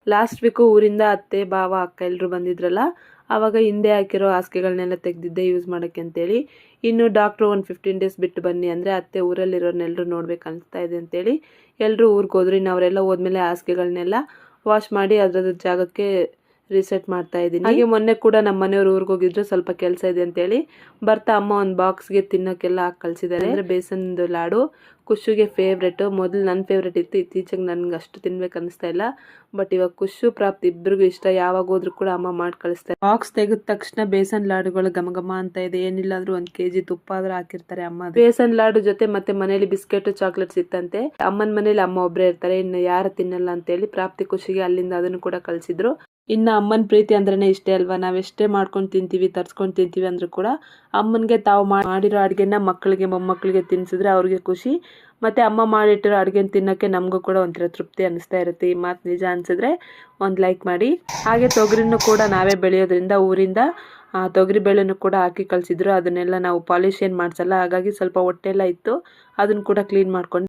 Last week ಊರಿಂದ ಅತ್ತೆ ಬಾವ ಅಕ್ಕ ಎಲ್ಲರೂ ಬಂದಿದ್ರಲ್ಲ, ಆವಾಗ ಹಿಂದೆ ಹಾಕಿರೋ ಹಾಸಿಗೆಗಳನ್ನೆಲ್ಲ ತೆಗೆದಿದ್ದೆ ಯೂಸ್ ಮಾಡೋಕ್ಕೆ ಅಂತೇಳಿ. ಇನ್ನು ಡಾಕ್ಟ್ರು ಒಂದು 15 ಡೇಸ್ ಬಿಟ್ಟು ಬನ್ನಿ ಅಂದರೆ ಅತ್ತೆ ಊರಲ್ಲಿರೋರ್ನೆಲ್ಲರೂ ನೋಡ್ಬೇಕು ಅನಿಸ್ತಾ ಇದೆ ಅಂತೇಳಿ ಎಲ್ಲರೂ ಊರಿಗೆ ಹೋದ್ರು. ಇನ್ನು ಅವರೆಲ್ಲ ಹೋದ್ಮೇಲೆ ಹಾಸಿಗೆಗಳನ್ನೆಲ್ಲ ವಾಶ್ ಮಾಡಿ ಅದರ ಜಾಗಕ್ಕೆ ರೀಸೆಟ್ ಮಾಡ್ತಾ ಇದ್ದೀನಿ. ಹಾಗೆ ಮೊನ್ನೆ ಕೂಡ ನಮ್ಮ ಮನೆಯವರು ಊರಿಗೆ ಹೋಗಿದ್ರು, ಸ್ವಲ್ಪ ಕೆಲಸ ಇದೆ ಅಂತೇಳಿ ಬರ್ತಾ ಅಮ್ಮ ಒಂದು ಬಾಕ್ಸ್ಗೆ ತಿನ್ನೋಕ್ಕೆಲ್ಲ ಹಾಕಿ ಕಳಿಸಿದ್ದಾರೆ. ಅಂದರೆ ಬೇಸನ್ದು ಲಾಡು ಖುಷಿಗೆ ಫೇವ್ರೆಟು. ಮೊದಲು ನನ್ನ ಫೇವ್ರೆಟ್ ಇತ್ತು, ಇತ್ತೀಚೆಗೆ ನನಗೆ ಅಷ್ಟು ತಿನ್ಬೇಕು ಅನಿಸ್ತಾ ಇಲ್ಲ. ಬಟ್ ಇವಾಗ ಖುಷು ಪ್ರಾಪ್ತಿ ಇಬ್ಬರಿಗೂ ಇಷ್ಟ, ಯಾವಾಗ ಹೋದ್ರೂ ಕೂಡ ಅಮ್ಮ ಮಾಡಿ ಕಳಿಸ್ತಾರೆ. ಬಾಕ್ಸ್ ತೆಗೆದ ತಕ್ಷಣ ಬೇಸನ್ ಲಾಡುಗಳು ಘಮ ಘಮ ಅಂತ ಇದೆ. ಏನಿಲ್ಲ ಅಂದ್ರೂ 1 kg ತುಪ್ಪ ಆದ್ರೂ ಹಾಕಿರ್ತಾರೆ ಅಮ್ಮ. ಬೇಸನ್ ಲಾಡು ಜೊತೆ ಮತ್ತೆ ಮನೇಲಿ ಬಿಸ್ಕೆಟ್ ಚಾಕ್ಲೇಟ್ಸ್ ಇತ್ತಂತೆ. ಅಮ್ಮನ ಮನೇಲಿ ಅಮ್ಮ ಒಬ್ಬರೇ ಇರ್ತಾರೆ, ಇನ್ನು ಯಾರು ತಿನ್ನಲ್ಲ ಅಂತೇಳಿ ಪ್ರಾಪ್ತಿ ಖುಷಿಗೆ ಅಲ್ಲಿಂದ ಅದನ್ನು ಕೂಡ ಕಳಿಸಿದ್ರು. ಇನ್ನು ಅಮ್ಮನ ಪ್ರೀತಿ ಅಂದ್ರೇ ಇಷ್ಟೇ ಅಲ್ವಾ. ನಾವೆಷ್ಟೇ ಮಾಡ್ಕೊಂಡು ತಿಂತೀವಿ, ತರ್ಸ್ಕೊಂಡು ತಿಂತೀವಿ ಅಂದ್ರೂ ಕೂಡ ಅಮ್ಮನಿಗೆ ತಾವು ಮಾಡಿರೋ ಅಡುಗೆನ ಮಕ್ಕಳಿಗೆ ಮೊಮ್ಮಕ್ಕಳಿಗೆ ತಿನ್ಸಿದ್ರೆ ಅವ್ರಿಗೆ ಖುಷಿ. ಮತ್ತು ಅಮ್ಮ ಮಾಡಿಟ್ಟಿರೋ ಅಡುಗೆನ ತಿನ್ನೋಕ್ಕೆ ನಮಗೂ ಕೂಡ ಒಂಥರ ತೃಪ್ತಿ ಅನ್ನಿಸ್ತಾ ಇರುತ್ತೆ. ಈ ಮಾತು ನಿಜ ಅನಿಸಿದ್ರೆ ಒಂದು ಲೈಕ್ ಮಾಡಿ. ಹಾಗೆ ತೊಗರಿನೂ ಕೂಡ ನಾವೇ ಬೆಳೆಯೋದ್ರಿಂದ ಊರಿಂದ ತೊಗರಿ ಬೇಳೆನೂ ಕೂಡ ಹಾಕಿ ಕಳಿಸಿದ್ರು. ಅದನ್ನೆಲ್ಲ ನಾವು ಪಾಲಿಶ್ ಏನು ಮಾಡಿಸಲ್ಲ, ಹಾಗಾಗಿ ಸ್ವಲ್ಪ ಹೊಟ್ಟೆಲ್ಲ ಇತ್ತು, ಅದನ್ನು ಕೂಡ ಕ್ಲೀನ್ ಮಾಡ್ಕೊಂಡು